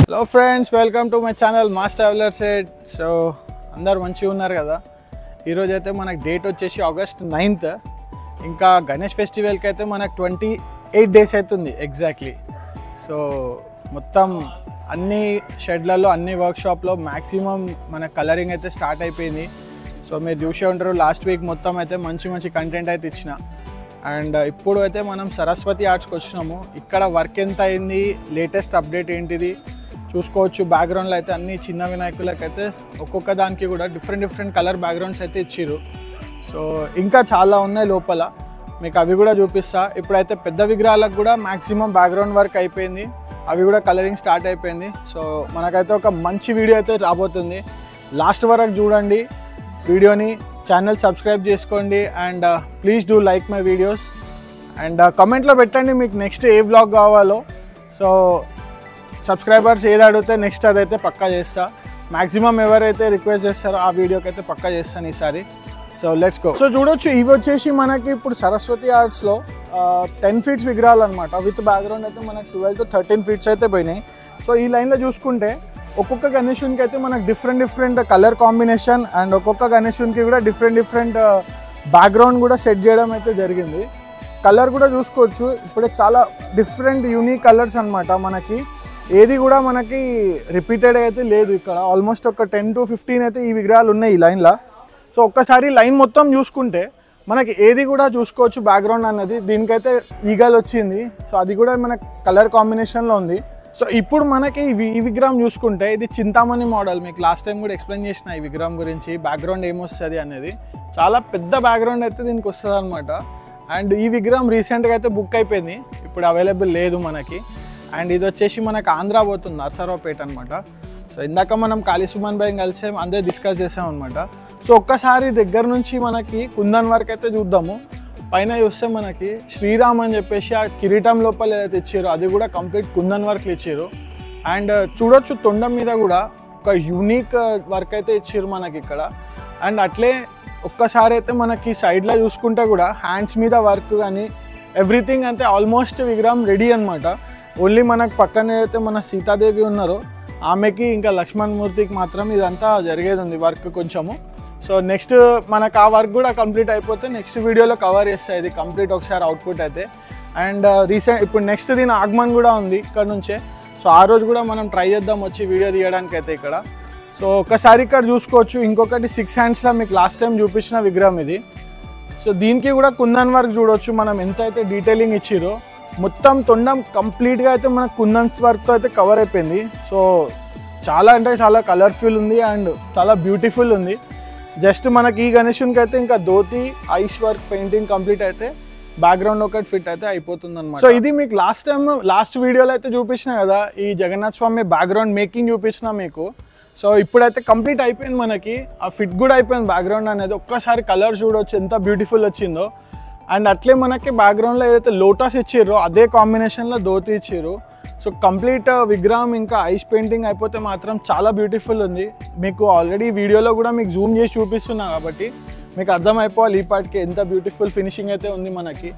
Hello friends, welcome to my channel MOS traveller set. So అందరు మంచిగా ఉన్నారు కదా. ఈరోజు అయితే మనకు డేట్ వచ్చేసి August 9th. ఇంకా గణేష్ ఫెస్టివల్కి అయితే మనకు 28 days అవుతుంది ఎగ్జాక్ట్లీ. సో మొత్తం అన్ని షెడ్లలో అన్ని వర్క్షాప్లో మ్యాక్సిమం మన కలరింగ్ అయితే స్టార్ట్ అయిపోయింది. సో మీరు చూసే ఉంటారు, లాస్ట్ వీక్ మొత్తం అయితే మంచి మంచి కంటెంట్ అయితే ఇచ్చిన. అండ్ ఇప్పుడు అయితే మనం సరస్వతి ఆర్ట్స్కి వచ్చినాము. ఇక్కడ వర్క్ ఎంత అయింది, లేటెస్ట్ అప్డేట్ ఏంటిది చూసుకోవచ్చు. బ్యాక్గ్రౌండ్లో అయితే అన్ని చిన్న వినాయకులకి అయితే ఒక్కొక్క దానికి కూడా డిఫరెంట్ కలర్ బ్యాక్గ్రౌండ్స్ అయితే ఇచ్చిర్రు. సో ఇంకా చాలా ఉన్నాయి లోపల, మీకు అవి కూడా చూపిస్తా. ఇప్పుడైతే పెద్ద విగ్రహాలకు కూడా మ్యాక్సిమం బ్యాక్గ్రౌండ్ వర్క్ అయిపోయింది, అవి కూడా కలరింగ్ స్టార్ట్ అయిపోయింది. సో మనకైతే ఒక మంచి వీడియో అయితే రాబోతుంది. లాస్ట్ వరకు చూడండి వీడియోని, ఛానల్ సబ్స్క్రైబ్ చేసుకోండి and please do like my videos. And కమెంట్లో పెట్టండి మీకు నెక్స్ట్ ఏ వ్లాగ్ కావాలో. సో సబ్స్క్రైబర్స్ ఏది అడిగితే నెక్స్ట్ అదైతే పక్కా చేస్తా. మ్యాక్సిమం ఎవరైతే రిక్వెస్ట్ చేస్తారో ఆ వీడియోకి అయితే పక్కా చేస్తాను ఈసారి. So let's go. సో చూడొచ్చు, ఇవి వచ్చేసి మనకి ఇప్పుడు సరస్వతి ఆర్ట్స్లో 10 feet విగ్రహాలు అనమాట. విత్ బ్యాక్గ్రౌండ్ అయితే మనకు 12 to 13 feet అయితే పోయినాయి. సో ఈ లైన్లో చూసుకుంటే ఒక్కొక్క గణేశునికి అయితే మనకు డిఫరెంట్ కలర్ కాంబినేషన్ అండ్ ఒక్కొక్క గణేశునికి కూడా డిఫరెంట్ బ్యాక్గ్రౌండ్ కూడా సెట్ చేయడం అయితే జరిగింది. కలర్ కూడా చూసుకోవచ్చు, ఇప్పుడే చాలా డిఫరెంట్ యూనిక్ కలర్స్ అనమాట. మనకి ఏది కూడా మనకి రిపీటెడ్ అయితే లేదు. ఇక్కడ ఆల్మోస్ట్ ఒక 10 to 15 అయితే ఈ విగ్రహాలు ఉన్నాయి ఈ లైన్లో. సో ఒక్కసారి లైన్ మొత్తం చూసుకుంటే మనకి ఏది కూడా చూసుకోవచ్చు బ్యాక్గ్రౌండ్ అన్నది. దీనికైతే ఈగల్ వచ్చింది, సో అది కూడా మనకి కలర్ కాంబినేషన్లో ఉంది. సో ఇప్పుడు మనకి ఈ విగ్రహం చూసుకుంటే ఇది చింతామణి మోడల్. మీకు లాస్ట్ టైం కూడా ఎక్స్ప్లెయిన్ చేసిన ఈ విగ్రహం గురించి, బ్యాక్గ్రౌండ్ ఏమొస్తుంది అనేది. చాలా పెద్ద బ్యాక్గ్రౌండ్ అయితే దీనికి వస్తుంది అనమాట. అండ్ ఈ విగ్రహం రీసెంట్గా అయితే బుక్ అయిపోయింది, ఇప్పుడు అవైలబుల్ లేదు మనకి. అండ్ ఇది వచ్చేసి మనకు ఆంధ్ర పోతుంది, నర్సరావుపేట అనమాట. సో ఇందాక మనం కాళీ సుమన్ భాయ్ కలిసి అందరూ డిస్కస్ చేసాం అనమాట. సో ఒక్కసారి దగ్గర నుంచి మనకి కుందన్ వర్క్ అయితే చూద్దాము. పైన చూస్తే మనకి శ్రీరామ్ అని చెప్పేసి ఆ కిరీటం లోపల ఏదైతే ఇచ్చారో అది కూడా కంప్లీట్ కుందన్ వర్క్లు ఇచ్చారు. అండ్ చూడొచ్చు తొండం మీద కూడా ఒక యూనిక్ వర్క్ అయితే ఇచ్చారు మనకి ఇక్కడ. అండ్ అట్లే ఒక్కసారి అయితే మనకి సైడ్లో చూసుకుంటే కూడా హ్యాండ్స్ మీద వర్క్ కానీ ఎవ్రీథింగ్ అంతే ఆల్మోస్ట్ విగ్రహం రెడీ అనమాట. ఓన్లీ మనకు పక్కన ఏదైతే మన సీతాదేవి ఉన్నారో ఆమెకి ఇంకా లక్ష్మణ్ మూర్తికి మాత్రం ఇదంతా జరిగేది ఉంది వర్క్ కొంచెము. సో నెక్స్ట్ మనకు ఆ వర్క్ కూడా కంప్లీట్ అయిపోతే నెక్స్ట్ వీడియోలో కవర్ చేస్తాయి ఇది కంప్లీట్ ఒకసారి అవుట్పుట్ అయితే. అండ్ ఇప్పుడు నెక్స్ట్ దీని ఆగమన్ కూడా ఉంది ఇక్కడ నుంచే. సో ఆ రోజు కూడా మనం ట్రై చేద్దాం వచ్చి వీడియో తీయడానికి అయితే ఇక్కడ. సో ఒకసారి ఇక్కడ చూసుకోవచ్చు, ఇంకొకటి 6 handsలో మీకు లాస్ట్ టైం చూపించిన విగ్రహం ఇది. సో దీనికి కూడా కుందన్ వర్క్ చూడవచ్చు, మనం ఎంత అయితే డీటెయిలింగ్ ఇచ్చిరో. మొత్తం తొండం కంప్లీట్గా అయితే మనకు కుందన్స్ వర్క్తో అయితే కవర్ అయిపోయింది. సో చాలా అంటే చాలా కలర్ఫుల్ ఉంది అండ్ చాలా బ్యూటిఫుల్ ఉంది. జస్ట్ మనకి ఈ గణేశునికి అయితే ఇంకా dhoti ice work painting complete అయితే బ్యాక్గ్రౌండ్ ఒకటి ఫిట్ అయితే అయిపోతుంది అనమాట. సో ఇది మీకు లాస్ట్ వీడియోలో అయితే చూపించిన కదా, ఈ జగన్నాథ్ స్వామి బ్యాక్గ్రౌండ్ మేకింగ్ చూపించిన మీకు. సో ఇప్పుడైతే కంప్లీట్ అయిపోయింది, మనకి ఆ ఫిట్ కూడా అయిపోయింది బ్యాక్గ్రౌండ్ అనేది. ఒక్కసారి కలర్ చూడవచ్చు ఎంత బ్యూటిఫుల్ వచ్చిందో. అండ్ అట్లే మనకి బ్యాక్గ్రౌండ్లో ఏదైతే లోటస్ ఇచ్చారో అదే కాంబినేషన్లో ధోతి ఇచ్చారు. సో కంప్లీట్ విగ్రహం ఇంకా ఐస్ పెయింటింగ్ అయిపోతే మాత్రం చాలా బ్యూటిఫుల్ ఉంది. మీకు ఆల్రెడీ వీడియోలో కూడా మీకు జూమ్ చేసి చూపిస్తున్నా కాబట్టి మీకు అర్థమైపోవాలి ఈ పాటికి ఎంత బ్యూటిఫుల్ ఫినిషింగ్ అయితే ఉంది మనకి.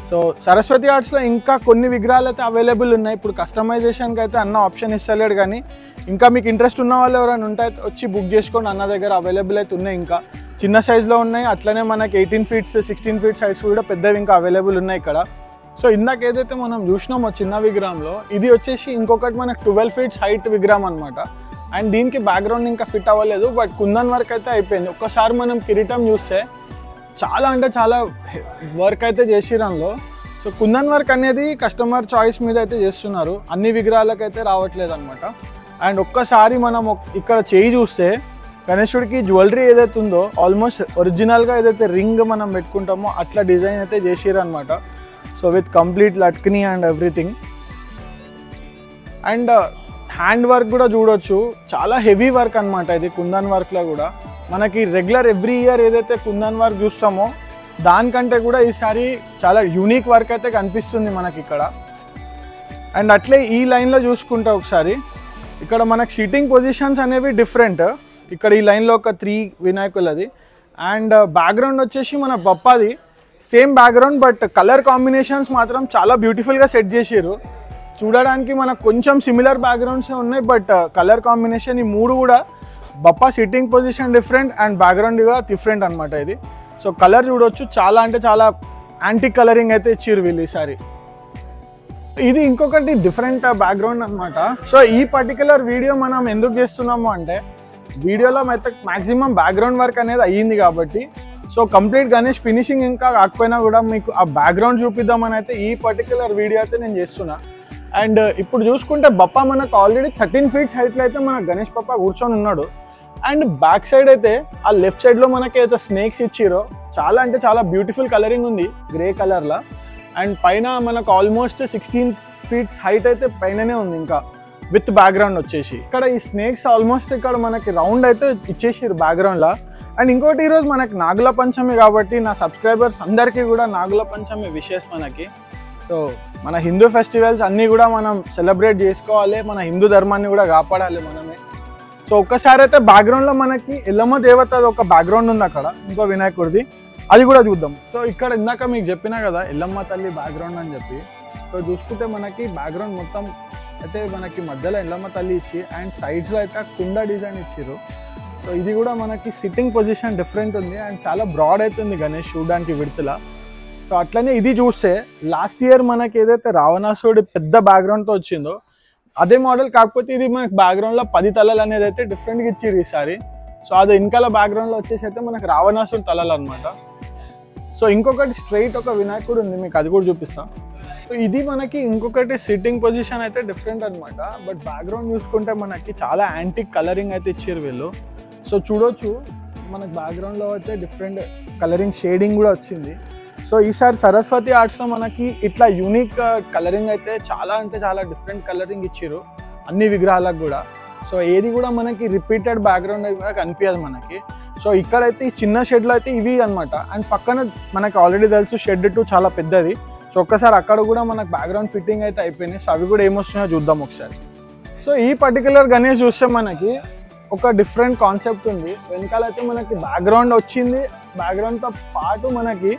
సో సరస్వతి ఆర్ట్స్లో ఇంకా కొన్ని విగ్రహాలు అయితే అవైలబుల్ ఉన్నాయి. ఇప్పుడు కస్టమైజేషన్కి అయితే అన్న ఆప్షన్ ఇస్తలేడు, కానీ ఇంకా మీకు ఇంట్రెస్ట్ ఉన్న వాళ్ళు ఎవరైనా ఉంటే వచ్చి బుక్ చేసుకోండి. అన్న దగ్గర అవైలబుల్ అయితే ఉన్నాయి, ఇంకా చిన్న సైజులో ఉన్నాయి. అట్లనే మనకి 18 feet 16 feet సైజ్ కూడా పెద్దవి ఇంకా అవైలబుల్ ఉన్నాయి ఇక్కడ. సో ఇందాక ఏదైతే మనం చూసినామో చిన్న విగ్రహంలో, ఇది వచ్చేసి ఇంకొకటి మనకి 12 feet హైట్ విగ్రహం అనమాట. అండ్ దీనికి బ్యాక్గ్రౌండ్ ఇంకా ఫిట్ అవ్వలేదు, బట్ కుందన్ వర్క్ అయితే అయిపోయింది. ఒక్కసారి మనం కిరీటం చూస్తే చాలా అంటే చాలా వర్క్ అయితే చేసిరంలో. సో కుందన్ వర్క్ అనేది కస్టమర్ చాయిస్ మీద అయితే చేస్తున్నారు, అన్ని విగ్రహాలకైతే రావట్లేదు అనమాట. అండ్ ఒక్కసారి మనం ఇక్కడ చేయి చూస్తే గణేశుడికి జ్యువెలరీ ఏదైతే ఉందో ఆల్మోస్ట్ ఒరిజినల్గా ఏదైతే రింగ్ మనం పెట్టుకుంటామో అట్లా డిజైన్ అయితే చేసిరు అనమాట. సో విత్ కంప్లీట్ లట్కనీ and everything. And hand work కూడా చూడొచ్చు, చాలా హెవీ వర్క్ అనమాట ఇది కుందన్ వర్క్లో కూడా. మనకి రెగ్యులర్ ఎవ్రీ ఇయర్ ఏదైతే కుందన్ వర్క్ చూస్తామో దానికంటే కూడా ఈసారి చాలా యూనిక్ వర్క్ అయితే కనిపిస్తుంది మనకి ఇక్కడ. అండ్ అట్లే ఈ లైన్లో చూసుకుంటే ఒకసారి ఇక్కడ మనకి సీటింగ్ పొజిషన్స్ అనేవి డిఫరెంట్. ఇక్కడ ఈ లైన్లో ఒక 3 వినాయకులది. అండ్ బ్యాక్గ్రౌండ్ వచ్చేసి మన బప్పాది same background, but colour combinations మాత్రం చాలా బ్యూటిఫుల్గా సెట్ చేసారు. చూడడానికి మనకు కొంచెం సిమిలర్ బ్యాక్గ్రౌండ్స్ ఉన్నాయి, బట్ కలర్ కాంబినేషన్ ఈ మూడు కూడా Bappa sitting position different and background కూడా డిఫరెంట్ అనమాట ఇది. సో కలర్ చూడవచ్చు, చాలా అంటే చాలా యాంటీ కలరింగ్ అయితే ఇచ్చిర్రు వీళ్ళు ఈసారి. ఇది ఇంకొకటి డిఫరెంట్ బ్యాక్గ్రౌండ్ అనమాట. సో ఈ పర్టికులర్ వీడియో మనం ఎందుకు చేస్తున్నాము అంటే వీడియోలో అయితే మ్యాక్సిమం బ్యాక్గ్రౌండ్ వర్క్ అనేది అయ్యింది కాబట్టి, సో కంప్లీట్ గణేష్ ఫినిషింగ్ ఇంకా కాకపోయినా కూడా మీకు ఆ బ్యాక్గ్రౌండ్ చూపిద్దామని అయితే ఈ పర్టికులర్ వీడియో అయితే నేను చేస్తున్నా. అండ్ ఇప్పుడు చూసుకుంటే బప్పా మనకు ఆల్రెడీ 13 feet హైట్లో అయితే మన గణేష్ బప్పా కూర్చొని ఉన్నాడు. అండ్ బ్యాక్ సైడ్ అయితే ఆ లెఫ్ట్ సైడ్లో మనకి అయితే స్నేక్స్ ఇచ్చిరో చాలా అంటే చాలా బ్యూటిఫుల్ కలరింగ్ ఉంది గ్రే కలర్లో. అండ్ పైన మనకు ఆల్మోస్ట్ 16 feet హైట్ అయితే పైననే ఉంది ఇంకా విత్ బ్యాక్గ్రౌండ్ వచ్చేసి. ఇక్కడ ఈ స్నేక్స్ ఆల్మోస్ట్ ఇక్కడ మనకి రౌండ్ అయితే ఇచ్చేసారు బ్యాక్గ్రౌండ్లో. అండ్ ఇంకోటి ఈరోజు మనకి నాగుల పంచమి కాబట్టి నా సబ్స్క్రైబర్స్ అందరికీ కూడా నాగుల పంచమి విషెస్ మనకి. సో మన హిందూ ఫెస్టివల్స్ అన్నీ కూడా మనం సెలబ్రేట్ చేసుకోవాలి, మన హిందూ ధర్మాన్ని కూడా కాపాడాలి మనమే. సో ఒక్కసారి అయితే బ్యాక్గ్రౌండ్లో మనకి ఎల్లమ్మ దేవత ఒక బ్యాక్గ్రౌండ్ ఉంది అక్కడ, ఇంకో వినాయకుడిది, అది కూడా చూద్దాం. సో ఇక్కడ ఇందాక మీకు చెప్పినా కదా ఎల్లమ్మ తల్లి బ్యాక్గ్రౌండ్ అని చెప్పి. సో చూసుకుంటే మనకి బ్యాక్గ్రౌండ్ మొత్తం అయితే మనకి మధ్యలో ఎల్లమ్మ తల్లి ఇచ్చి అండ్ సైడ్స్లో అయితే కుండ డిజైన్ ఇచ్చిర్రు. సో ఇది కూడా మనకి సిట్టింగ్ పొజిషన్ డిఫరెంట్ ఉంది అండ్ చాలా బ్రాడ్ అవుతుంది గణేష్ చూడడానికి విడతలా. సో అట్లనే ఇది చూస్తే లాస్ట్ ఇయర్ మనకి ఏదైతే రావణాసుడి పెద్ద బ్యాక్గ్రౌండ్తో వచ్చిందో అదే మోడల్, కాకపోతే ఇది మనకి బ్యాక్గ్రౌండ్లో 10 తలలు అనేది అయితే డిఫరెంట్గా ఇచ్చిర్రు ఈసారి. సో అది వెనకాల బ్యాక్గ్రౌండ్లో వచ్చేసి అయితే మనకి రావణాసుడి తలలు అనమాట. సో ఇంకొకటి స్ట్రైట్ ఒక వినాయకుడు ఉంది, మీకు అది కూడా చూపిస్తాను. సో ఇది మనకి ఇంకొకటి సిట్టింగ్ పొజిషన్ అయితే డిఫరెంట్ అనమాట. బట్ బ్యాక్గ్రౌండ్ చూసుకుంటే మనకి చాలా యాంటిక్ కలరింగ్ అయితే ఇచ్చారు వీళ్ళు. సో చూడొచ్చు మనకి బ్యాక్గ్రౌండ్లో అయితే డిఫరెంట్ కలరింగ్ షేడింగ్ కూడా వచ్చింది. సో ఈసారి సరస్వతి ఆర్ట్స్లో మనకి ఇట్లా యూనిక్ కలరింగ్ అయితే చాలా అంటే చాలా డిఫరెంట్ కలరింగ్ ఇచ్చారు అన్ని విగ్రహాలకు కూడా. సో ఏది కూడా మనకి రిపీటెడ్ బ్యాక్గ్రౌండ్ కూడా కనిపించదు మనకి. సో ఇక్కడైతే ఈ చిన్న షెడ్లో అయితే ఇవి అనమాట. అండ్ పక్కన మనకి ఆల్రెడీ తెలుసు షెడ్ 2 చాలా పెద్దది. సో ఒక్కసారి అక్కడ కూడా మనకు బ్యాక్గ్రౌండ్ ఫిట్టింగ్ అయితే అయిపోయినాయి. సో అవి కూడా ఏమొస్తున్నాయో చూద్దాం ఒకసారి. సో ఈ పర్టికులర్ గణేష్ చూస్తే మనకి ఒక డిఫరెంట్ కాన్సెప్ట్ ఉంది. వెనకాలైతే మనకి బ్యాక్గ్రౌండ్ వచ్చింది, బ్యాక్గ్రౌండ్తో పాటు మనకి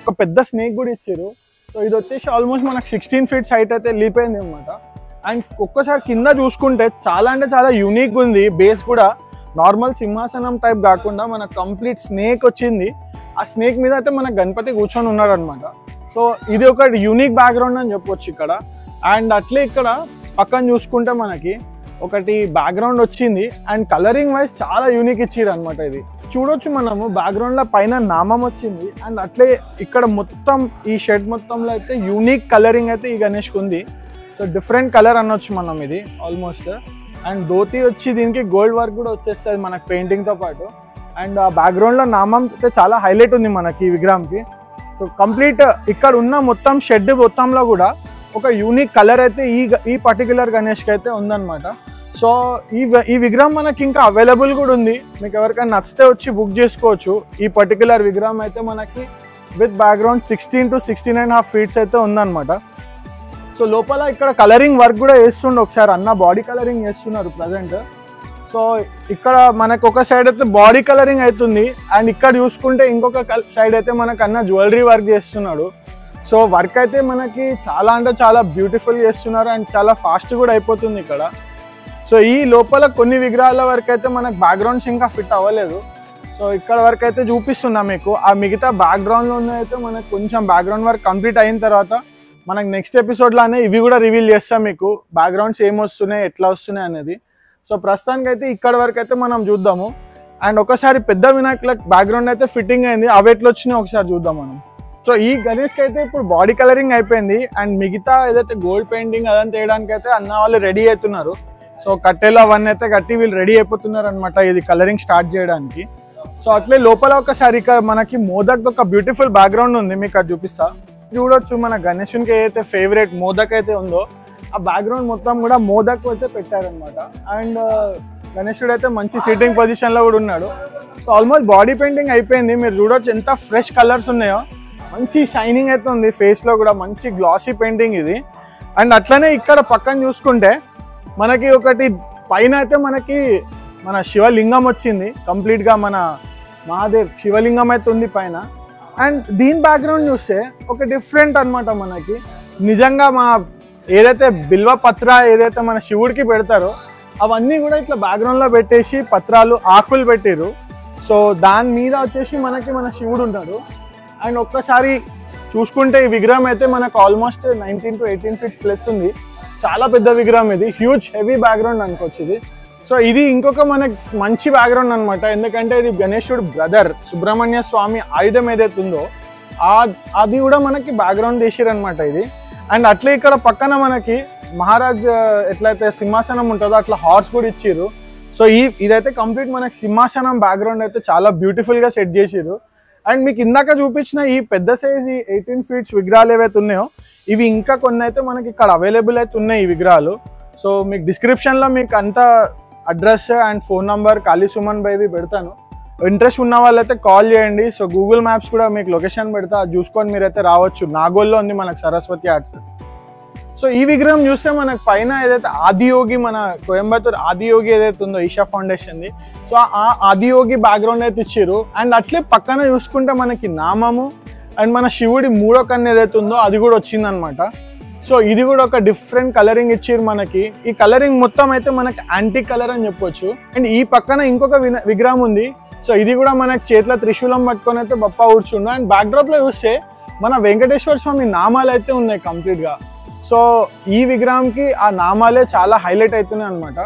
ఒక పెద్ద స్నేక్ కూడా ఇచ్చారు. సో ఇది వచ్చేసి ఆల్మోస్ట్ మనకి 16 feet హైట్ అయితే వెళ్ళిపోయింది అనమాట. అండ్ ఒక్కసారి కింద చూసుకుంటే చాలా అంటే చాలా యూనిక్ ఉంది. బేస్ కూడా నార్మల్ సింహాసనం టైప్ కాకుండా మనకు కంప్లీట్ స్నేక్ వచ్చింది. ఆ స్నేక్ మీద అయితే మనకు గణపతి కూర్చొని ఉన్నాడు అనమాట. సో ఇది ఒక యూనిక్ బ్యాక్గ్రౌండ్ అని చెప్పొచ్చు ఇక్కడ. అండ్ అట్లే ఇక్కడ పక్కన చూసుకుంటే మనకి ఒకటి బ్యాక్గ్రౌండ్ వచ్చింది అండ్ కలరింగ్ వైజ్ చాలా యూనిక్ ఇచ్చిర్రు అనమాట. ఇది చూడొచ్చు మనము బ్యాక్గ్రౌండ్లో పైన నామం వచ్చింది. అండ్ అట్లే ఇక్కడ మొత్తం ఈ షెడ్ మొత్తంలో అయితే యూనిక్ కలరింగ్ అయితే ఈ గణేష్కి ఉంది. సో డిఫరెంట్ కలర్ అనొచ్చు మనం ఇది ఆల్మోస్ట్. అండ్ ధోతి వచ్చి దీనికి గోల్డ్ వర్క్ కూడా వచ్చేస్తుంది మనకి పెయింటింగ్తో పాటు. అండ్ ఆ బ్యాక్గ్రౌండ్లో నామం అయితే చాలా హైలైట్ ఉంది మనకి ఈ విగ్రహంకి. సో కంప్లీట్ ఇక్కడ ఉన్న మొత్తం షెడ్ మొత్తంలో కూడా ఒక యూనిక్ కలర్ అయితే ఈ పర్టికులర్ గణేష్కి అయితే ఉందన్నమాట. సో ఈ విగ్రహం మనకి ఇంకా అవైలబుల్ కూడా ఉంది, మీకు ఎవరికైనా నచ్చితే వచ్చి బుక్ చేసుకోవచ్చు. ఈ పర్టికులర్ విగ్రహం అయితే మనకి విత్ బ్యాక్గ్రౌండ్ 16 to 16.5 feet అయితే ఉందన్నమాట. సో లోపల ఇక్కడ కలరింగ్ వర్క్ కూడా వేస్తుండే, ఒకసారి అన్న బాడీ కలరింగ్ చేస్తున్నారు ప్రజెంట్. సో ఇక్కడ మనకు ఒక సైడ్ అయితే బాడీ కలరింగ్ అవుతుంది అండ్ ఇక్కడ చూసుకుంటే ఇంకొక సైడ్ అయితే మనకు అన్న జ్యువెలరీ వర్క్ చేస్తున్నాడు. సో వర్క్ అయితే మనకి చాలా అంటే చాలా బ్యూటిఫుల్ చేస్తున్నారు అండ్ చాలా ఫాస్ట్ కూడా అయిపోతుంది ఇక్కడ. సో ఈ లోపల కొన్ని విగ్రహాల వరకు అయితే మనకు బ్యాక్గ్రౌండ్స్ ఇంకా ఫిట్ అవ్వలేదు. సో ఇక్కడ వరకు అయితే చూపిస్తున్నా మీకు. ఆ మిగతా బ్యాక్గ్రౌండ్లో ఉన్నదైతే మనకు కొంచెం బ్యాక్గ్రౌండ్ వర్క్ కంప్లీట్ అయిన తర్వాత మనకు నెక్స్ట్ ఎపిసోడ్లోనే ఇవి కూడా రివీల్ చేస్తాం మీకు, బ్యాక్గ్రౌండ్స్ ఏమొస్తున్నాయి ఎట్లా వస్తున్నాయి అనేది. సో ప్రస్తుతానికి అయితే ఇక్కడ వరకు అయితే మనం చూద్దాము. అండ్ ఒకసారి పెద్ద వినాయకుల బ్యాక్గ్రౌండ్ అయితే ఫిట్టింగ్ అయింది, అవి ఎట్లా వచ్చినాయి ఒకసారి చూద్దాం మనం. సో ఈ గణేష్కి అయితే ఇప్పుడు బాడీ కలరింగ్ అయిపోయింది అండ్ మిగతా ఏదైతే గోల్డ్ పెయింటింగ్ అదంతా వేయడానికి అయితే అన్న వాళ్ళు రెడీ అవుతున్నారు. సో కట్టెలు అవన్నీ అయితే కట్టి వీళ్ళు రెడీ అయిపోతున్నారు అనమాట ఇది కలరింగ్ స్టార్ట్ చేయడానికి. సో అట్లే లోపల ఒకసారి ఇక్కడ మనకి మోదక్ ఒక బ్యూటిఫుల్ బ్యాక్గ్రౌండ్ ఉంది, మీకు అది చూపిస్తా. చూడొచ్చు మన గణేషునికి ఏదైతే ఫేవరెట్ మోదక్ అయితే ఉందో ఆ బ్యాక్గ్రౌండ్ మొత్తం కూడా మోదక్ అయితే పెట్టారనమాట. అండ్ గణేశుడు అయితే మంచి సీటింగ్ పొజిషన్లో కూడా ఉన్నాడు. సో ఆల్మోస్ట్ బాడీ పెయింటింగ్ అయిపోయింది, మీరు చూడొచ్చు ఎంత ఫ్రెష్ కలర్స్ ఉన్నాయో, మంచి షైనింగ్ అయితే ఉంది ఫేస్లో కూడా, మంచి గ్లాసీ పెయింటింగ్ ఇది. అండ్ అట్లనే ఇక్కడ పక్కన చూసుకుంటే మనకి ఒకటి పైన అయితే మనకి మన శివలింగం వచ్చింది కంప్లీట్గా, మన మహాదేవ్ శివలింగం అయితే ఉంది పైన. అండ్ దీని బ్యాక్గ్రౌండ్ చూస్తే ఒక డిఫరెంట్ అనమాట మనకి. నిజంగా మా ఏదైతే బిల్వ పత్ర ఏదైతే మన శివుడికి పెడతారో అవన్నీ కూడా ఇట్లా బ్యాక్గ్రౌండ్లో పెట్టేసి పత్రాలు ఆకులు పెట్టిరు. సో దాని మీద వచ్చేసి మనకి మన శివుడు ఉంటాడు. అండ్ ఒక్కసారి చూసుకుంటే ఈ విగ్రహం అయితే మనకు ఆల్మోస్ట్ 19 to 18 feet ప్లస్ ఉంది. చాలా పెద్ద విగ్రహం ఇది, హ్యూజ్ హెవీ బ్యాక్గ్రౌండ్ అనుకోవచ్చు ఇది. సో ఇది ఇంకొక మనకి మంచి బ్యాక్గ్రౌండ్ అనమాట, ఎందుకంటే ఇది గణేశుడు బ్రదర్ సుబ్రహ్మణ్య స్వామి ఆయుధం ఏదైతే ఉందో అది కూడా మనకి బ్యాక్గ్రౌండ్ తీసిరనమాట ఇది. అండ్ అట్లే ఇక్కడ పక్కన మనకి మహారాజ్ ఎట్లయితే సింహాసనం ఉంటుందో అట్లా హార్స్ కూడా ఇచ్చిర్రు. సో ఇదైతే కంప్లీట్ మనకి సింహాసనం బ్యాక్గ్రౌండ్ అయితే చాలా బ్యూటిఫుల్గా సెట్ చేసిర్రు. అండ్ మీకు ఇందాక చూపించిన ఈ పెద్ద సైజ్ 18 feet విగ్రహాలు ఏవైతే ఉన్నాయో ఇవి ఇంకా కొన్ని అయితే మనకి ఇక్కడ అవైలబుల్ అయితే ఉన్నాయి ఈ విగ్రహాలు. సో మీకు డిస్క్రిప్షన్లో మీకు అంతా అడ్రస్ అండ్ ఫోన్ నంబర్ కాళీ సుమన్ బైవి పెడతాను. ఇంట్రెస్ట్ ఉన్న వాళ్ళైతే కాల్ చేయండి. సో గూగుల్ మ్యాప్స్ కూడా మీకు లొకేషన్ పెడతా, అది చూసుకొని మీరైతే రావచ్చు. నాగోల్లో ఉంది మనకు సరస్వతి ఆర్ట్స్. సో ఈ విగ్రహం చూస్తే మనకు పైన ఏదైతే ఆదియోగి మన కోయంబత్తూర్ ఆదియోగి ఏదైతే ఉందో ఈషా ఫౌండేషన్ది, సో ఆ ఆదియోగి బ్యాక్గ్రౌండ్ అయితే ఇచ్చారు. అండ్ అట్లే పక్కన చూసుకుంటే మనకి నామము అండ్ మన శివుడి మూడో కన్ను ఏదైతే ఉందో అది కూడా వచ్చిందనమాట. సో ఇది కూడా ఒక డిఫరెంట్ కలరింగ్ ఇచ్చారు మనకి. ఈ కలరింగ్ మొత్తం అయితే మనకి యాంటిక్ కలర్ అని చెప్పొచ్చు. అండ్ ఈ పక్కన ఇంకొక విగ్రహం ఉంది. సో ఇది కూడా మనకి చేతిలో త్రిశూలం పట్టుకొని అయితే బప్పా కూర్చుండు. అండ్ బ్యాక్డ్రాప్లో చూస్తే మన వెంకటేశ్వర స్వామి నామాలు అయితే ఉన్నాయి కంప్లీట్గా. సో ఈ విగ్రహంకి ఆ నామాలే చాలా హైలైట్ అవుతున్నాయి అనమాట.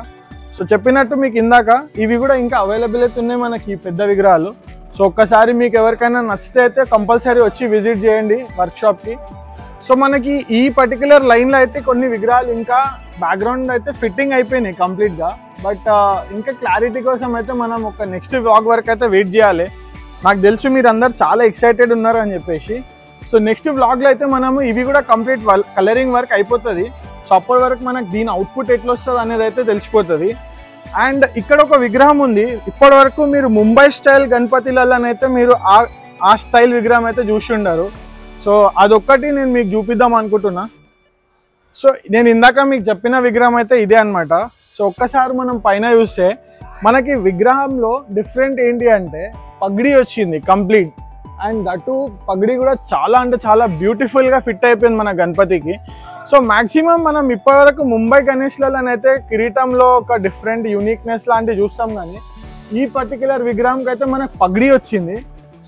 సో చెప్పినట్టు మీకు ఇందాక ఇవి కూడా ఇంకా అవైలబుల్ అయితే ఉన్నాయి మనకి ఈ పెద్ద విగ్రహాలు. సో ఒక్కసారి మీకు ఎవరికైనా నచ్చితే అయితే కంపల్సరీ వచ్చి విజిట్ చేయండి వర్క్షాప్కి. సో మనకి ఈ పర్టికులర్ లైన్లో అయితే కొన్ని విగ్రహాలు ఇంకా బ్యాక్గ్రౌండ్ అయితే ఫిట్టింగ్ అయిపోయినాయి కంప్లీట్గా. బట్ ఇంకా క్లారిటీ కోసం అయితే మనం ఒక నెక్స్ట్ వ్లాగ్ వరకు అయితే వెయిట్ చేయాలి. నాకు తెలుసు మీరు అందరు చాలా ఎక్సైటెడ్ ఉన్నారు అని చెప్పేసి. సో నెక్స్ట్ వ్లాగ్లో అయితే మనము ఇవి కూడా కంప్లీట్ కలరింగ్ వర్క్ అయిపోతుంది. సో అప్పటి వరకు మనకు దీని అవుట్పుట్ ఎట్లా వస్తుంది అనేది అయితే తెలిసిపోతుంది. అండ్ ఇక్కడ ఒక విగ్రహం ఉంది. ఇప్పటి వరకు మీరు ముంబై స్టైల్ గణపతిలలోనైతే మీరు ఆ స్టైల్ విగ్రహం అయితే చూసి ఉండరు. సో అదొక్కటి నేను మీకు చూపిద్దాం అనుకుంటున్నా. సో నేను ఇందాక మీకు చెప్పిన విగ్రహం అయితే ఇదే అనమాట. సో ఒక్కసారి మనం పైన చూస్తే మనకి విగ్రహంలో డిఫరెంట్ ఏంటి అంటే పగడి వచ్చింది కంప్లీట్. అండ్ దట్టు పగడి కూడా చాలా అంటే చాలా బ్యూటిఫుల్గా ఫిట్ అయిపోయింది మన గణపతికి. సో మ్యాక్సిమం మనం ఇప్పటివరకు ముంబై గణేష్లలోనైతే కిరీటంలో ఒక డిఫరెంట్ యూనిక్నెస్ లాంటివి చూస్తాం, కానీ ఈ పర్టికులర్ విగ్రహంకి అయితే మనకు పగడి వచ్చింది.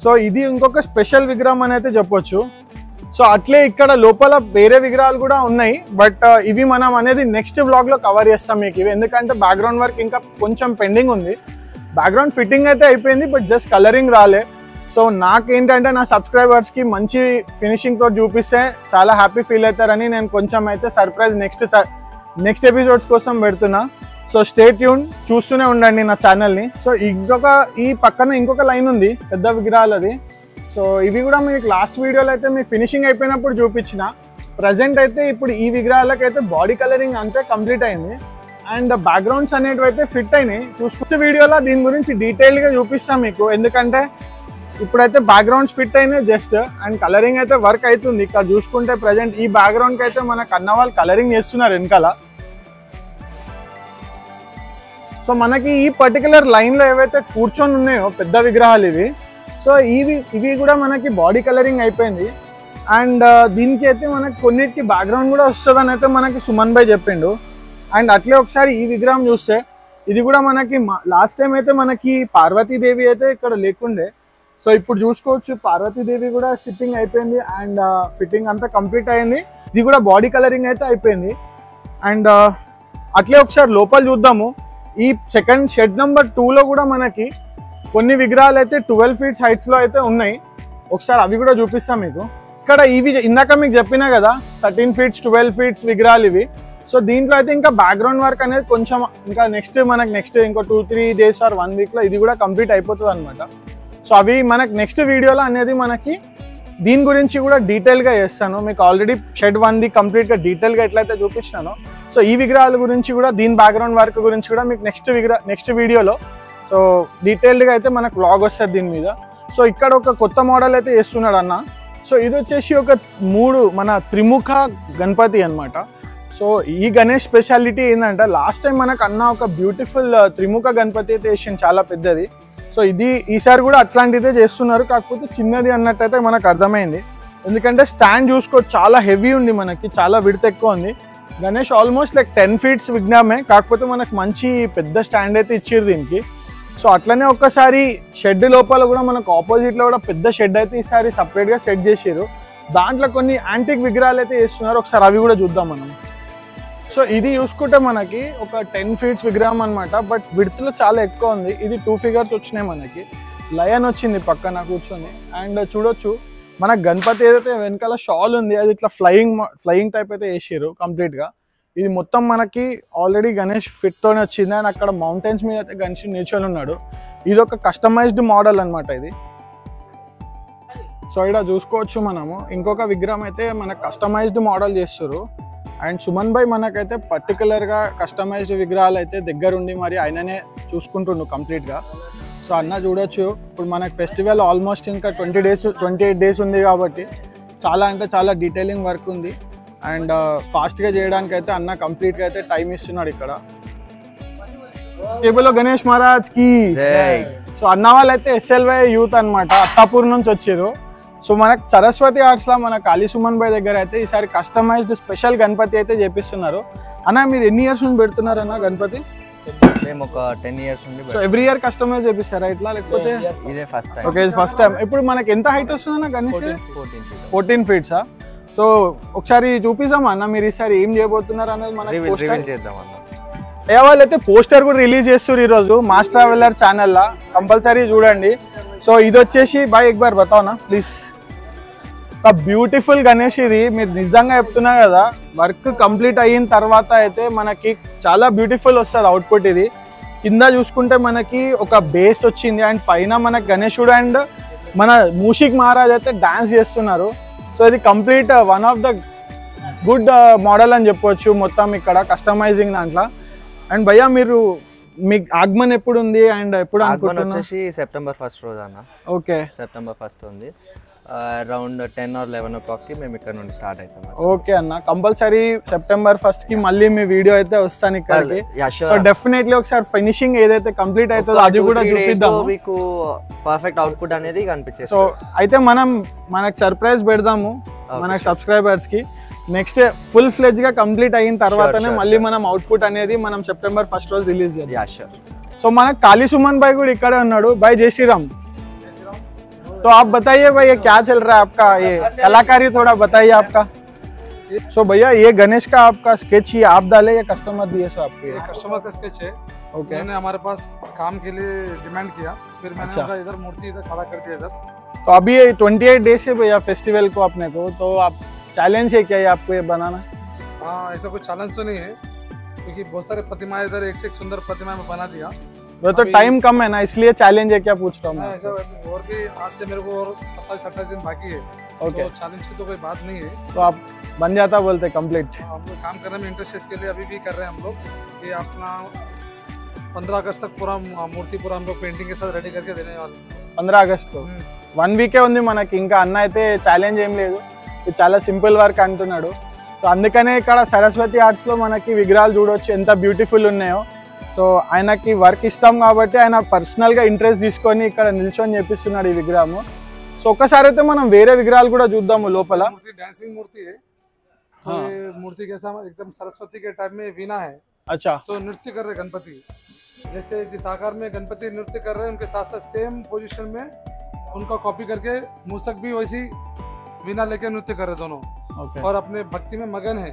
సో ఇది ఇంకొక స్పెషల్ విగ్రహం అని అయితే చెప్పొచ్చు. సో అట్లే ఇక్కడ లోపల వేరే విగ్రహాలు కూడా ఉన్నాయి, బట్ ఇవి మనం అనేది నెక్స్ట్ వ్లాగ్లో కవర్ చేస్తాం మీకు ఇవి. ఎందుకంటే బ్యాక్గ్రౌండ్ వర్క్ ఇంకా కొంచెం పెండింగ్ ఉంది. బ్యాక్గ్రౌండ్ ఫిట్టింగ్ అయితే అయిపోయింది, బట్ జస్ట్ కలరింగ్ రాలే. సో నాకేంటంటే నా సబ్స్క్రైబర్స్కి మంచి ఫినిషింగ్తో చూపిస్తే చాలా హ్యాపీ ఫీల్ అవుతారని నేను కొంచెం అయితే సర్ప్రైజ్ నెక్స్ట్ ఎపిసోడ్స్ కోసం పెడుతున్నా. సో స్టే ట్యూన్, చూస్తూనే ఉండండి నా ఛానల్ని. సో ఈ పక్కన ఇంకొక లైన్ ఉంది పెద్ద విగ్రహాలది. సో ఇవి కూడా మీకు లాస్ట్ వీడియోలో అయితే మీకు ఫినిషింగ్ అయిపోయినప్పుడు చూపించిన. ప్రజెంట్ అయితే ఇప్పుడు ఈ విగ్రహాలకైతే బాడీ కలరింగ్ అంతే కంప్లీట్ అయింది. అండ్ బ్యాక్గ్రౌండ్స్ అనేటివి అయితే ఫిట్ అయినాయి. చూసుకుంటే వీడియోలో దీని గురించి డీటెయిల్గా చూపిస్తాం మీకు, ఎందుకంటే ఇప్పుడైతే బ్యాక్గ్రౌండ్స్ ఫిట్ అయినాయి జస్ట్. అండ్ కలరింగ్ అయితే వర్క్ అవుతుంది. ఇక్కడ చూసుకుంటే ప్రజెంట్ ఈ బ్యాక్గ్రౌండ్కి అయితే మనకు అన్న వాళ్ళు కలరింగ్ చేస్తున్నారు వెనకాల. సో మనకి ఈ పర్టికులర్ లైన్లో ఏవైతే కూర్చొని ఉన్నాయో పెద్ద విగ్రహాలు ఇవి. సో ఇవి కూడా మనకి బాడీ కలరింగ్ అయిపోయింది. అండ్ దీనికి అయితే మనకి కొన్నిటికి బ్యాక్గ్రౌండ్ కూడా వస్తుందని అయితే మనకి సుమన్ భాయ్ చెప్పిండు. అండ్ అట్లే ఒకసారి ఈ విగ్రహం చూస్తే ఇది కూడా మనకి లాస్ట్ టైం అయితే మనకి పార్వతీదేవి అయితే ఇక్కడ లేకుండే. సో ఇప్పుడు చూసుకోవచ్చు పార్వతీదేవి కూడా సిట్టింగ్ అయిపోయింది అండ్ ఫిట్టింగ్ అంతా కంప్లీట్ అయింది. ఇది కూడా బాడీ కలరింగ్ అయితే అయిపోయింది. అండ్ అట్లే ఒకసారి లోపల చూద్దాము. ఈ సెకండ్ షెడ్ నెంబర్ 2లో కూడా మనకి కొన్ని విగ్రహాలు అయితే 12 feet హైట్స్లో అయితే ఉన్నాయి. ఒకసారి అవి కూడా చూపిస్తాం మీకు. ఇక్కడ ఇవి ఇందాక మీకు చెప్పినా కదా 13 feet 12 feet విగ్రహాలు ఇవి. సో దీంట్లో అయితే ఇంకా బ్యాక్గ్రౌండ్ వర్క్ అనేది కొంచెం ఇంకా నెక్స్ట్ ఇంకో 2-3 days ఆర్ 1 weekలో ఇది కూడా కంప్లీట్ అయిపోతుంది అనమాట. సో అవి మనకి నెక్స్ట్ వీడియోలో అనేది మనకి దీని గురించి కూడా డీటెయిల్గా చేస్తాను. మీకు ఆల్రెడీ షెడ్ 1ది కంప్లీట్గా డీటెయిల్గా ఎట్లయితే చూపించినానో, సో ఈ విగ్రహాల గురించి కూడా దీని బ్యాక్గ్రౌండ్ వర్క్ గురించి కూడా మీకు నెక్స్ట్ వీడియోలో సో డీటెయిల్డ్గా అయితే మనకు వ్లాగ్ వస్తుంది దీని మీద. సో ఇక్కడ ఒక కొత్త మోడల్ అయితే చేస్తున్నాడు అన్న. సో ఇది వచ్చేసి ఒక 3 మన త్రిముఖ గణపతి అనమాట. సో ఈ గణేష్ స్పెషాలిటీ ఏంటంటే లాస్ట్ టైం మనకు అన్న ఒక బ్యూటిఫుల్ త్రిముఖ గణపతి అయితే చేసింది, చాలా పెద్దది. సో ఇది ఈసారి కూడా అట్లాంటిదే చేస్తున్నారు, కాకపోతే చిన్నది అన్నట్టయితే మనకు అర్థమైంది. ఎందుకంటే స్టాండ్ చూసుకో చాలా హెవీ ఉంది, మనకి చాలా విడత ఎక్కువ ఉంది. గణేష్ ఆల్మోస్ట్ లైక్ 10 feet విగ్రహమే, కాకపోతే మనకు మంచి పెద్ద స్టాండ్ అయితే ఇచ్చారు దీనికి. సో అట్లనే ఒక్కసారి షెడ్ లోపల కూడా మనకు ఆపోజిట్లో కూడా పెద్ద షెడ్ అయితే ఈసారి సపరేట్గా సెట్ చేసారు. దాంట్లో కొన్ని యాంటిక్ విగ్రహాలు అయితే వేస్తున్నారు, ఒకసారి అవి కూడా చూద్దాం మనం. సో ఇది చూసుకుంటే మనకి ఒక 10 feet విగ్రహం అనమాట, బట్ విడ్త్లో చాలా ఎక్కువ ఉంది. ఇది 2 figures వచ్చినాయి, మనకి లయన్ వచ్చింది పక్కన కూర్చొని. అండ్ చూడొచ్చు మన గణపతి ఏదైతే వెనకాల షాల్ ఉంది అది ఇట్లా ఫ్లయింగ్ టైప్ అయితే వేసారు కంప్లీట్గా. ఇది మొత్తం మనకి ఆల్రెడీ గణేష్ ఫిట్తోనే వచ్చింది. అండ్ అక్కడ మౌంటైన్స్ మీద అయితే గణేష్ నిల్చొని ఉన్నాడు. ఇది ఒక కస్టమైజ్డ్ మోడల్ అనమాట ఇది. సో ఇక్కడ చూసుకోవచ్చు మనము ఇంకొక విగ్రహం అయితే మనకు కస్టమైజ్డ్ మోడల్ చేస్తారు. అండ్ సుమన్ భాయ్ మనకైతే పర్టికులర్గా కస్టమైజ్డ్ విగ్రహాలు అయితే దగ్గరుండి మరి ఆయననే చూసుకుంటుండు కంప్లీట్గా. సో అన్న చూడొచ్చు ఇప్పుడు మనకు ఫెస్టివల్ ఆల్మోస్ట్ ఇంకా 28 days ఉంది కాబట్టి చాలా అంటే చాలా డీటెయిలింగ్ వర్క్ ఉంది. అండ్ ఫాస్ట్గా చేయడానికి అయితే అన్న కంప్లీట్గా అయితే టైం ఇస్తున్నాడు ఇక్కడ. కేబుల్లో గణేష్ మహారాజ్కి. సో అన్న వాళ్ళైతే SLY యూత్ అనమాట, అత్తాపూర్ నుంచి వచ్చారు. సో మనకు సరస్వతి ఆర్ట్స్లో మన కాళీ సుమన్ భాయ్ దగ్గర అయితే ఈసారి కస్టమైజ్డ్ స్పెషల్ గణపతి అయితే చేపిస్తున్నారు. అన్న మీరు ఎన్ని ఇయర్స్ నుంచి పెడుతున్నారు అన్న గణపతి? మేము ఒక 10 years నుండి. సో ఎవ్రీ ఇయర్ కస్టమైజ్ చేపిస్తారా ఇట్లా, లేకపోతే ఇదే ఫస్ట్ టైం? ఓకే, ఇది ఫస్ట్ టైం. ఇప్పుడు మనకి ఎంత హైట్ వస్తుందన్న గణేష్? 14 feet. సో ఒకసారి చూపిస్తామా అన్న మీరు ఈసారి ఏం చేయబోతున్నారు అన్నది మనకి పోస్టర్ చేద్దాం అన్న. వాళ్ళైతే పోస్టర్ కూడా రిలీజ్ చేస్తారు ఈరోజు మాస్ ట్రావెలర్ ఛానల్లో, కంపల్సరీ చూడండి. సో ఇది వచ్చేసి బాయ్ ఎక్ బార్ బతావునా ప్లీజ్. ఒక బ్యూటిఫుల్ గణేష్ ఇది, మీరు నిజంగా చెప్తున్నా కదా, వర్క్ కంప్లీట్ అయిన తర్వాత అయితే మనకి చాలా బ్యూటిఫుల్ వస్తుంది అవుట్పుట్. ఇది కింద చూసుకుంటే మనకి ఒక బేస్ వచ్చింది అండ్ పైన మనకి గణేశుడు అండ్ మన మూషిక్ మహారాజ్ అయితే డాన్స్ చేస్తున్నారు. సో ఇది complete one of the good model అని చెప్పవచ్చు మొత్తం ఇక్కడ కస్టమైజింగ్ దాంట్లో. అండ్ భయ్యా మీరు మీకు ఆగమన్ ఎప్పుడు ఉంది అండ్ ఎప్పుడు అనుకుంటున్నారు? వచ్చేసి September 1st రోజు అన్న. ఓకే, September 1st ఉంది. అరౌండ్ 10 or 11 o'clock కి మేము ఇక్కడ నుండి స్టార్ట్ అవుతాం. ఓకే అన్న, కంపల్సరీ September 1st కి మళ్ళీ మీ వీడియో అయితే వస్తాను ఇక్కడికి. సో డెఫినెట్లీ ఒకసారి ఫినిషింగ్ ఏదైతే కంప్లీట్ అవుతుందో అది కూడా చూపిద్దాం, మీకు పర్ఫెక్ట్ అవుట్పుట్ అనేది కనిపించేది. సో అయితే మనకు సర్ప్రైజ్ పెడదాము మన సబ్స్క్రైబర్స్ కి. నెక్స్ట్ ఫుల్ ఫ్లెడ్జ్ గా కంప్లీట్ అయిన తర్వాతనే మళ్ళీ మనం అవుట్పుట్ అనేది మనం September 1st రోజు రిలీజ్ చేద్దాం. సో మనకు కాళీ సుమన్ భాయ్ కూడా ఇక్కడే ఉన్నాడు. భాయ్ జై శ్రీరామ్. तो आप बताइए भाई ये क्या चल रहा है आपका, ये कलाकारी थोड़ा बताइए आपका. सो भैया ये गणेश का आपका स्केच ही आप डाले या कस्टमर दिए? सो आपके ये कस्टमर का स्केच है. ओके, उन्होंने हमारे पास काम के लिए डिमांड किया, फिर मैंने उनका इधर मूर्ति इधर खड़ा कर दिया इधर. तो अभी ये 28 days है भैया फेस्टिवल को अपने को, तो आप चैलेंज है क्या ये आपको ये बनाना? हाँ, ऐसा कोई चैलेंज तो नहीं है क्योंकि बहुत सारे प्रतिमाएं इधर एक से एक सुंदर प्रतिमा में बना दिया. वो तो टाइम कम है ना, इसलिए चैलेंज है क्या पूछ रहा हूँ मैं. और भी आज से मेरे को और 27-28 दिन बाकी है. ओके, तो चैलेंज की तो कोई बात नहीं है. तो आप बन जाता बोलते कंप्लीट. हम लोग काम करने में इंटरेस्ट है, इसके लिए अभी भी कर रहे हैं हम लोग. ये अपना 15 अगस्त तक पूरा मूर्ति पूरा हम लोग पेंटिंग के साथ रेडी करके देने वाले. 15 अगस्त को 1 వీకే ఉంది మనకి. ఇంకా అన్న అయితే ఛాలెంజ్ ఏం లేదు, ఇది చాలా సింపుల్ వర్క్ అంటున్నాడు. సో అందుకనే ఇక్కడ సరస్వతి ఆర్ట్స్లో మనకి విగ్రహాలు చూడవచ్చు ఎంత బ్యూటిఫుల్ ఉన్నాయో. సో ఆయనకి వర్క్ ఇష్టం కాబట్టి ఆయన పర్సనల్గా ఇంట్రెస్ట్ తీసుకొని ఇక్కడ నిల్చొని చేపిస్తున్నాడు ఈ విగ్రహము. సో ఒక్కసారి అయితే మనం వేరే విగ్రహాలు కూడా చూద్దాము లోపల. डांसिंग मूर्ति है, तो ये मूर्ति कैसा एकदम सरस्वती के टाइप में वीणा है. अच्छा, तो नृत्य कर रहे गणपति, जैसे जिस आकार में गणपति नृत्य कर रहे हैं उनके साथ साथ सेम पोजीशन में उनका कॉपी करके मूसक भी वैसी वीणा लेके नृत्य कर रहे दोनों. ओके, और अपने भक्ति में मगन है.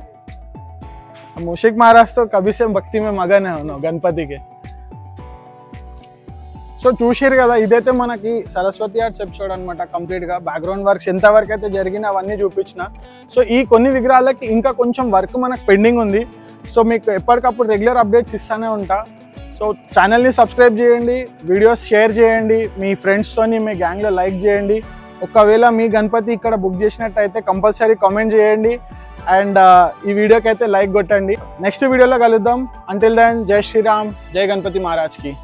मूषिक महाराज तो कभी से भक्ति में मगन है गणपति के. సో చూసారు కదా, ఇదైతే మనకి సరస్వతి ఆర్ట్స్ ఎపిసోడ్ అనమాట. కంప్లీట్గా బ్యాక్గ్రౌండ్ వర్క్స్ ఎంతవరకు అయితే జరిగినా అవన్నీ చూపించిన. సో ఈ కొన్ని విగ్రహాలకి ఇంకా కొంచెం వర్క్ మనకు పెండింగ్ ఉంది. సో మీకు ఎప్పటికప్పుడు రెగ్యులర్ అప్డేట్స్ ఇస్తూనే ఉంటా. సో ఛానల్ని సబ్స్క్రైబ్ చేయండి, వీడియోస్ షేర్ చేయండి, మీ ఫ్రెండ్స్తోని మీ గ్యాంగ్లో లైక్ చేయండి. ఒకవేళ మీ గణపతి ఇక్కడ బుక్ చేసినట్టయితే కంపల్సరీ కామెంట్ చేయండి అండ్ ఈ వీడియోకి అయితే లైక్ కొట్టండి. నెక్స్ట్ వీడియోలో కలుద్దాం. అంటిల్ దెన్ జై శ్రీరామ్, జై గణపతి మహారాజ్కి.